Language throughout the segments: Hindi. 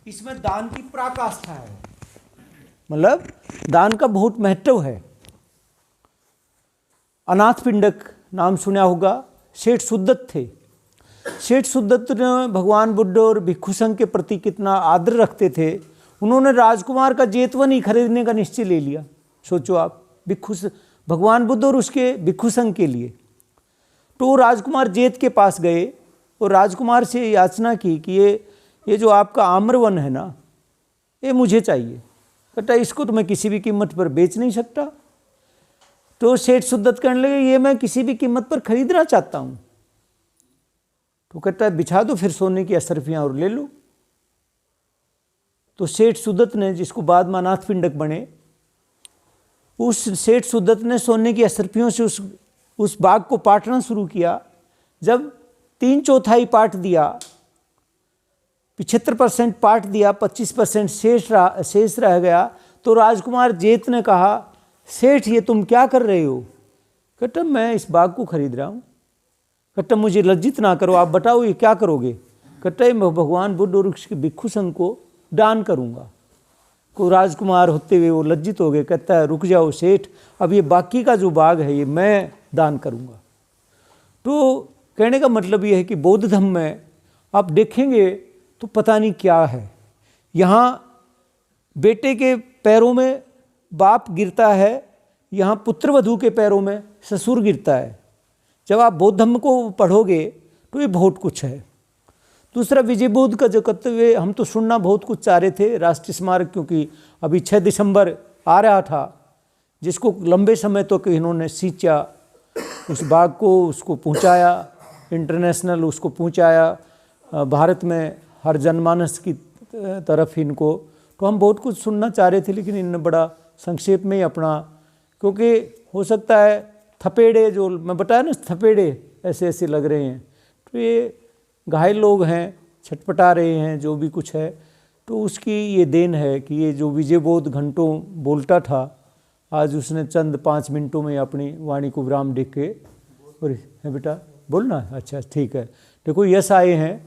इसमें दान की पराकाष्ठा है, मतलब दान का बहुत महत्व है। अनाथ पिंडक नाम सुना होगा, सेठ सुदत्त थे। सेठ सुदत्त ने भगवान बुद्ध और भिक्षु संघ के प्रति कितना आदर रखते थे। उन्होंने राजकुमार का जेतवन ही खरीदने का निश्चय ले लिया। सोचो आप, भगवान बुद्ध और उसके भिक्षु संघ के लिए। तो राजकुमार जेत के पास गए और राजकुमार से याचना की कि ये जो आपका आम्रवन है ना, ये मुझे चाहिए। कहता इसको तो मैं किसी भी कीमत पर बेच नहीं सकता। तो सेठ सुदत्त कहने लगे ये मैं किसी भी कीमत पर खरीदना चाहता हूँ। तो कहता है बिछा दो फिर सोने की अशरफियाँ और ले लो। तो सेठ सुदत्त ने, जिसको बाद में अनाथ पिंडक बने, उस सेठ सुदत्त ने सोने की अशरफियों से उस बाग को पाटना शुरू किया। जब 3/4 पाट दिया, 75% पाट दिया, 25% शेष रह गया, तो राजकुमार जेत ने कहा सेठ ये तुम क्या कर रहे हो? कहता मैं इस बाग को खरीद रहा हूँ। कहता मुझे लज्जित ना करो, आप बताओ ये क्या करोगे? कहता है मैं भगवान बुद्ध और उसके भिक्षु संघ को दान करूँगा। को राजकुमार होते हुए वो लज्जित हो गए। कहता है रुक जाओ सेठ, अब ये बाकी का जो बाग है ये मैं दान करूँगा। तो कहने का मतलब ये है कि बौद्ध धर्म में आप देखेंगे तो पता नहीं क्या है। यहाँ बेटे के पैरों में बाप गिरता है, यहाँ पुत्रवधू के पैरों में ससुर गिरता है। जब आप बौद्ध धर्म को पढ़ोगे तो ये बहुत कुछ है। दूसरा, विजय बोध का जो कर्तव्य हम तो सुनना बहुत कुछ चाह रहे थे, राष्ट्रीय स्मारक, क्योंकि अभी 6 दिसंबर आ रहा था, जिसको लंबे समय तक इन्होंने सींचा, उस बाग को उसको पहुंचाया, इंटरनेशनल उसको पहुंचाया भारत में हर जनमानस की तरफ इनको। तो हम बहुत कुछ सुनना चाह रहे थे, लेकिन इन्होंने बड़ा संक्षेप में ही अपना, क्योंकि हो सकता है थपेड़े जो मैं बताया ना, थपेड़े ऐसे ऐसे लग रहे हैं, तो ये घायल लोग हैं, छटपटा रहे हैं, जो भी कुछ है, तो उसकी ये देन है कि ये जो विजय बोध घंटों बोलता था, आज उसने चंद 5 मिनटों में अपनी वाणी को विराम देख के, और है बेटा बोलना, अच्छा ठीक है। देखो यश आए हैं,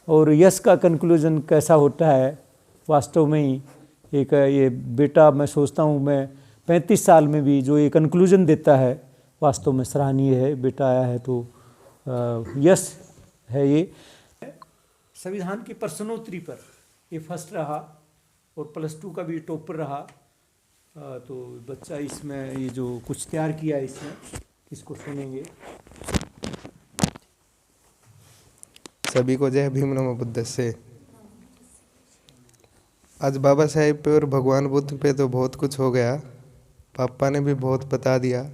और यश का कंक्लूजन कैसा होता है वास्तव में ही एक ये बेटा, मैं सोचता हूँ मैं 35 साल में भी जो ये कंक्लूजन देता है वास्तव में सराहनीय है। बेटा आया है तो यश है ये। संविधान की प्रश्नोत्तरी पर ये फर्स्ट रहा और +2 का भी टॉपर रहा। तो बच्चा इसमें ये जो कुछ तैयार किया है इसमें, इसको सुनेंगे। सभी को जय भीम नमो बुद्धस्से। आज बाबा साहेब पे और भगवान बुद्ध पे तो बहुत कुछ हो गया, पापा ने भी बहुत बता दिया,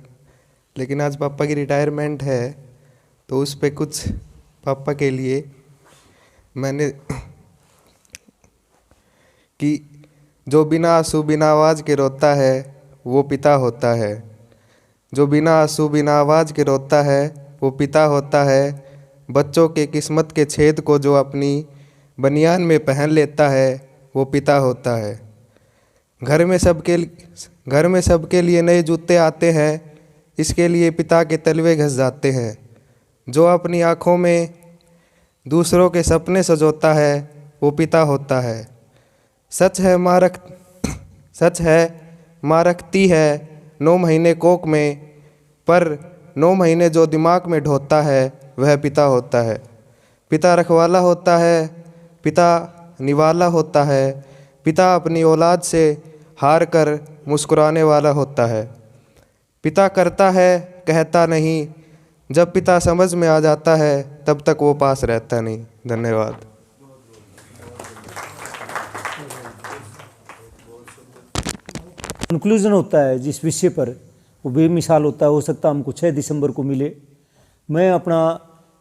लेकिन आज पापा की रिटायरमेंट है, तो उस पे कुछ पापा के लिए मैंने कि जो बिना आंसू बिना आवाज़ के रोता है वो पिता होता है। जो बिना आंसू बिना आवाज़ के रोता है वो पिता होता है। बच्चों के किस्मत के छेद को जो अपनी बनियान में पहन लेता है वो पिता होता है। घर में सबके लिए नए जूते आते हैं, इसके लिए पिता के तलवे घस जाते हैं। जो अपनी आँखों में दूसरों के सपने सजोता है वो पिता होता है। सच है माँ रखती है 9 महीने कोख में, पर 9 महीने जो दिमाग में ढोता है वह पिता होता है। पिता रखवाला होता है, पिता निवाला होता है, पिता अपनी औलाद से हार कर मुस्कुराने वाला होता है। पिता करता है कहता नहीं, जब पिता समझ में आ जाता है तब तक वो पास रहता नहीं। धन्यवाद। कंक्लूजन होता है जिस विषय पर, वो बेमिसाल होता है। हो सकता हमको 6 दिसंबर को मिले। मैं अपना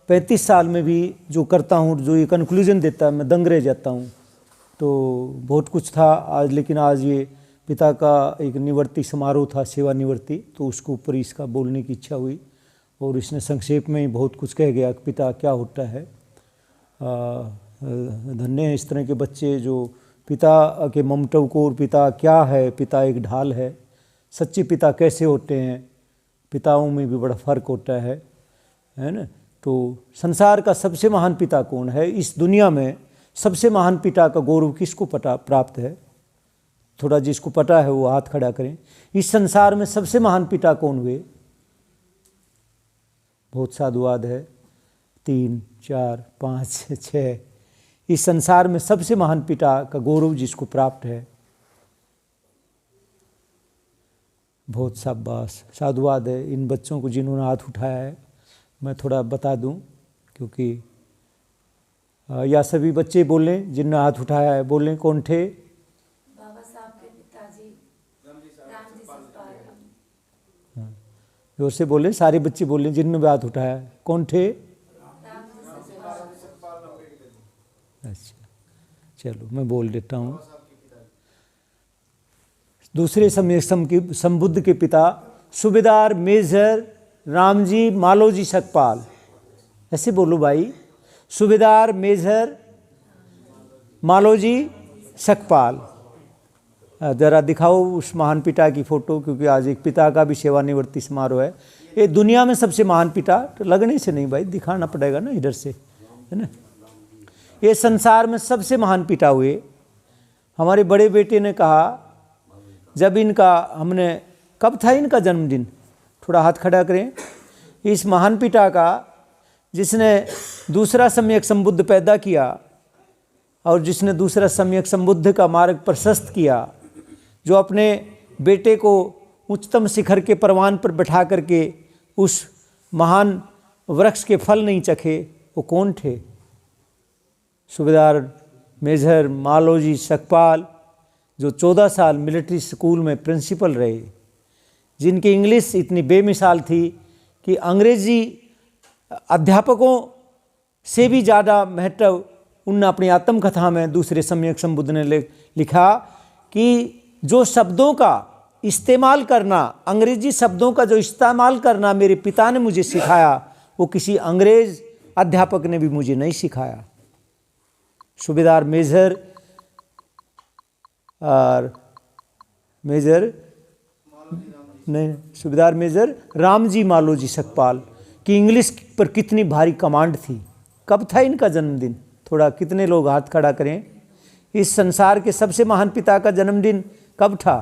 35 साल में भी जो करता हूँ, जो ये कंक्लूजन देता है, मैं दंग रह जाता हूँ। तो बहुत कुछ था आज, लेकिन आज ये पिता का एक निवृत्ति समारोह था, सेवा निवृत्ति, तो उसके ऊपर इसका बोलने की इच्छा हुई, और इसने संक्षेप में ही बहुत कुछ कह गया कि पिता क्या होता है। धन्य है इस तरह के बच्चे जो पिता के ममत्व को, और पिता क्या है, पिता एक ढाल है, सच्चे पिता कैसे होते हैं, पिताओं में भी बड़ा फर्क होता है ना। तो संसार का सबसे महान पिता कौन है? इस दुनिया में सबसे महान पिता का गौरव किसको प्राप्त है? थोड़ा जिसको पता है वो हाथ खड़ा करें। इस संसार में सबसे महान पिता कौन हुए? बहुत साधुवाद है। 3, 4, 5, 6। इस संसार में सबसे महान पिता का गौरव जिसको प्राप्त है, बहुत शाबाश, साधुवाद है इन बच्चों को जिन्होंने हाथ उठाया है। मैं थोड़ा बता दूं क्योंकि या सभी बच्चे बोलें जिन्होंने हाथ उठाया है, बोलें कौन थे? बाबा साहब के पिताजी रामजी सतपाल। हाँ, जोर से बोलें, सारे बच्चे बोलें जिन्होंने भी हाथ उठाया है, कौन थे? अच्छा, चलो मैं बोल देता हूँ। दूसरे संबुद्ध के पिता सूबेदार मेजर रामजी मालोजी सकपाल। ऐसे बोलो भाई, सूबेदार मेजर मालोजी सकपाल। जरा दिखाओ उस महान पिता की फोटो, क्योंकि आज एक पिता का भी सेवानिवृत्ति समारोह है। ये दुनिया में सबसे महान पिता तो लगने से नहीं भाई, दिखाना पड़ेगा ना इधर से, है ना। ये संसार में सबसे महान पिता हुए। हमारे बड़े बेटे ने कहा, जब इनका हमने, कब था इनका जन्मदिन? थोड़ा हाथ खड़ा करें। इस महान पिता का, जिसने दूसरा सम्यक संबुद्ध पैदा किया और जिसने दूसरा सम्यक संबुद्ध का मार्ग प्रशस्त किया, जो अपने बेटे को उच्चतम शिखर के परवान पर बैठा करके उस महान वृक्ष के फल नहीं चखे, वो कौन थे? सूबेदार मेजर मालोजी सकपाल, जो 14 साल मिलिट्री स्कूल में प्रिंसिपल रहे, जिनकी इंग्लिश इतनी बेमिसाल थी कि अंग्रेजी अध्यापकों से भी ज़्यादा महत्व उन्होंने अपनी आत्मकथा में दूसरे सम्यक संबुद्ध ने लिखा कि जो शब्दों का इस्तेमाल करना, अंग्रेजी शब्दों का जो इस्तेमाल करना मेरे पिता ने मुझे सिखाया, वो किसी अंग्रेज अध्यापक ने भी मुझे नहीं सिखाया। सूबेदार मेजर और मेजर नहीं, सूबेदार मेजर रामजी मालोजी सकपाल की इंग्लिश पर कितनी भारी कमांड थी। कब था इनका जन्मदिन? थोड़ा कितने लोग हाथ खड़ा करें। इस संसार के सबसे महान पिता का जन्मदिन कब था?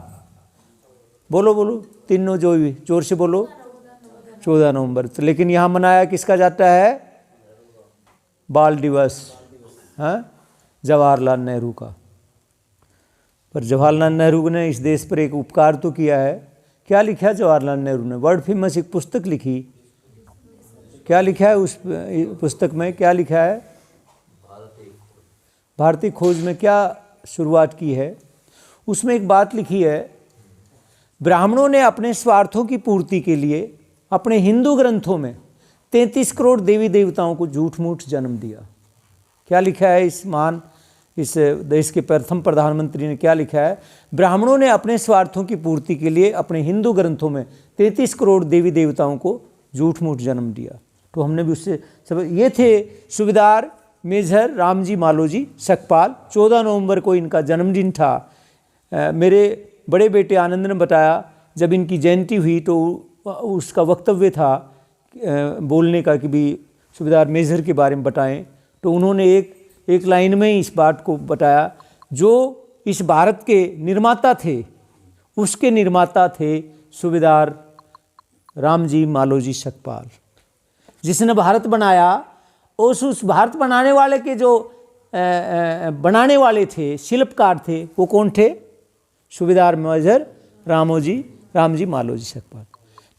बोलो बोलो, तीनों जो भी जोर से बोलो। 14 नवंबर। तो लेकिन यहाँ मनाया किसका जाता है? बाल दिवस, हाँ, जवाहरलाल नेहरू का। पर जवाहरलाल नेहरू ने इस देश पर एक उपकार तो किया है। क्या लिखा है जवाहरलाल नेहरू ने? वर्ल्ड फेमस एक पुस्तक लिखी। क्या लिखा है उस पुस्तक में? क्या लिखा है? भारतीय खोज में क्या शुरुआत की है? उसमें एक बात लिखी है, ब्राह्मणों ने अपने स्वार्थों की पूर्ति के लिए अपने हिंदू ग्रंथों में 33 करोड़ देवी देवताओं को झूठ मूठ जन्म दिया। क्या लिखा है इस देश के प्रथम प्रधानमंत्री ने क्या लिखा है? ब्राह्मणों ने अपने स्वार्थों की पूर्ति के लिए अपने हिंदू ग्रंथों में 33 करोड़ देवी देवताओं को झूठ मूठ जन्म दिया। तो हमने भी उससे सब, ये थे सूबेदार मेजर रामजी मालोजी सकपाल। 14 नवंबर को इनका जन्मदिन था। मेरे बड़े बेटे आनंद ने बताया, जब इनकी जयंती हुई तो उसका वक्तव्य था बोलने का कि भी सूबेदार मेजर के बारे में बताएं। तो उन्होंने एक लाइन में ही इस बात को बताया, जो इस भारत के निर्माता थे, उसके निर्माता थे सूबेदार रामजी मालोजी सकपाल। जिसने भारत बनाया, उस भारत बनाने वाले के जो बनाने वाले थे, शिल्पकार थे, वो कौन थे? सूबेदार मेजर रामजी मालोजी सकपाल।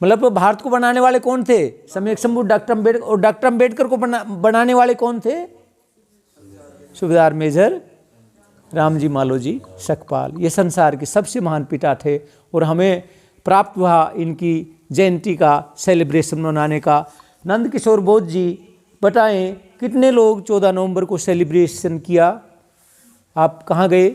मतलब भारत को बनाने वाले कौन थे? सम्यक संबुद्ध डॉक्टर अम्बेडकर। और डॉक्टर अम्बेडकर को बनाने वाले कौन थे? सूबेदार मेजर रामजी मालोजी सकपाल। ये संसार के सबसे महान पिता थे और हमें प्राप्त हुआ इनकी जयंती का सेलिब्रेशन मनाने का। नंद किशोर बोध जी बताएं, कितने लोग 14 नवंबर को सेलिब्रेशन किया? आप कहाँ गए?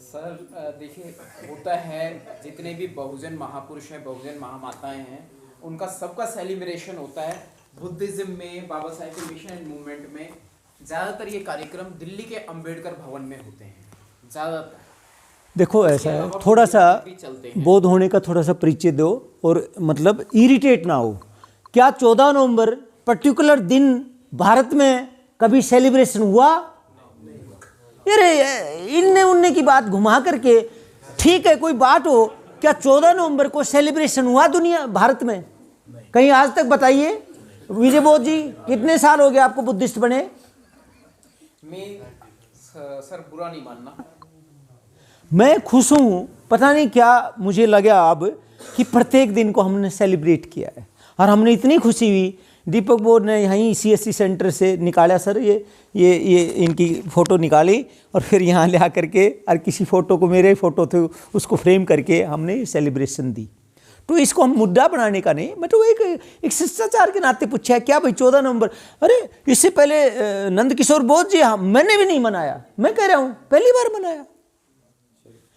सर देखिए, होता है जितने भी बहुजन महापुरुष हैं, बहुजन महामाताएं हैं, उनका सबका सेलिब्रेशन होता है। बुद्धिज्म में, बाबा साहेब के मिशन एंड मूवमेंट में ज़्यादातर ये कार्यक्रम दिल्ली के अंबेडकर भवन में होते हैं ज़्यादातर। देखो ऐसा है, थोड़ा सा बोध होने का थोड़ा सा परिचय दो और मतलब इरिटेट ना हो। क्या 14 नवंबर पर्टिकुलर दिन भारत में कभी सेलिब्रेशन हुआ? अरे इनने उनने की बात घुमा करके, ठीक है कोई बात हो, क्या 14 नवंबर को सेलिब्रेशन हुआ दुनिया भारत में कहीं आज तक? बताइए विजय बोध जी, कितने साल हो गए आपको बुद्धिस्ट बने? मैं सर बुरा नहीं मानना, मैं खुश हूँ, पता नहीं क्या मुझे लगा अब कि प्रत्येक दिन को हमने सेलिब्रेट किया है, और हमने इतनी खुशी हुई। दीपक बोध ने यहीं CSC सेंटर से निकाला सर, ये इनकी फ़ोटो निकाली और फिर यहाँ ले आकर के, और किसी फ़ोटो को, मेरे फ़ोटो थे उसको फ्रेम करके हमने सेलिब्रेशन दी। तो इसको हम मुद्दा बनाने का नहीं, मैं तो एक शिष्टाचार के नाते पूछा है क्या भाई 14 नवंबर? अरे इससे पहले नंद किशोर बोध जी, हाँ मैंने भी नहीं मनाया, मैं कह रहा हूँ पहली बार मनाया।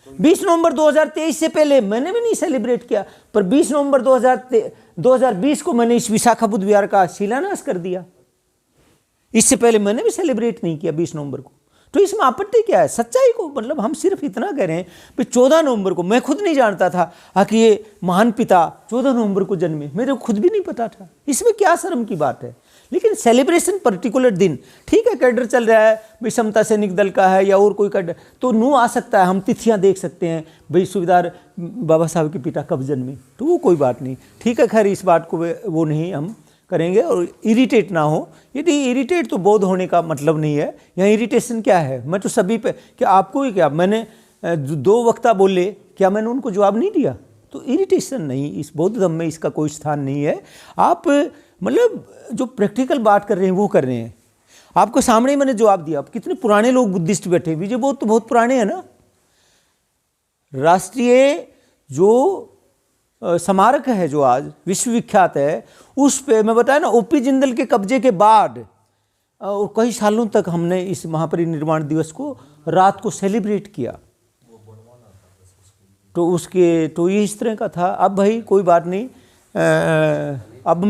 20 नवंबर 2023 से पहले मैंने भी नहीं सेलिब्रेट किया, पर 20 नवंबर 2020 को मैंने इस विशाखा बुद्ध विहार का शिलान्यास कर दिया। इससे पहले मैंने भी सेलिब्रेट नहीं किया 20 नवंबर को। तो इसमें आपत्ति क्या है? सच्चाई को, मतलब हम सिर्फ इतना कह रहे हैं कि 14 नवंबर को, मैं खुद नहीं जानता था कि ये महान पिता 14 नवंबर को जन्मे, मेरे को खुद भी नहीं पता था। इसमें क्या शर्म की बात है? लेकिन सेलिब्रेशन पर्टिकुलर दिन, ठीक है कैडर चल रहा है, भाई समता सैनिक दल का है या और कोई कैडर, तो नो आ सकता है, हम तिथियां देख सकते हैं, भाई सूबेदार बाबा साहब के पिता कब जन्मे, तो वो कोई बात नहीं, ठीक है। खैर इस बात को वो नहीं हम करेंगे, और इरिटेट ना हो। यदि इरिटेट तो बौद्ध होने का मतलब नहीं है। यहाँ इरिटेशन क्या है? मैं तो सभी पे, क्या आपको ही, क्या मैंने 2 वक्ता बोले, क्या मैंने उनको जवाब नहीं दिया? तो इरिटेशन नहीं, इस बौद्ध धर्म में इसका कोई स्थान नहीं है। आप मतलब जो प्रैक्टिकल बात कर रहे हैं वो कर रहे हैं। आपको सामने मैंने जवाब दिया। आप कितने पुराने लोग बुद्धिस्ट बैठे, विजय बोध तो बहुत पुराने हैं ना। राष्ट्रीय जो स्मारक है जो आज विश्वविख्यात है, उस पे मैं बताया ना, OP जिंदल के कब्जे के बाद और कई सालों तक हमने इस महापरिनिर्वाण दिवस को रात को सेलिब्रेट किया। तो उसके तो ये इस तरह का था। अब भाई कोई बात नहीं, अब